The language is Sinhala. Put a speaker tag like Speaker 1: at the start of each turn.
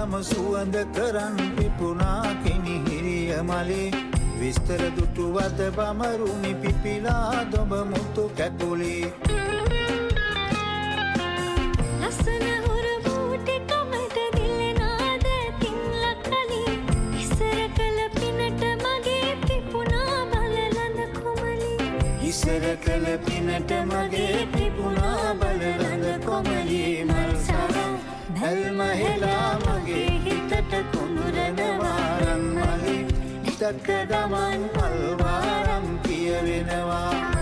Speaker 1: මම සුවඳ කරන් පිපුණා කිනිහිරිය මලේ විස්තර දුටු වද බමරුනි පිපිලා දොඹ මුතු කැකුලේ
Speaker 2: ලස්සන හුරු බූටි කමට දිලෙනාද තින්ලකලි ඉස්සර කළ පිනට මගේ පිපුණා බලලඳ කොමලි ඉස්සර කළ පිනට මගේ පිපුණා බලලඳ කොමලි මල් සරම් බැල්ම හෙලා මගේ හිතට කුඹරනවා රන් මලි තක දමන් මල් වාරම් කියවෙනවා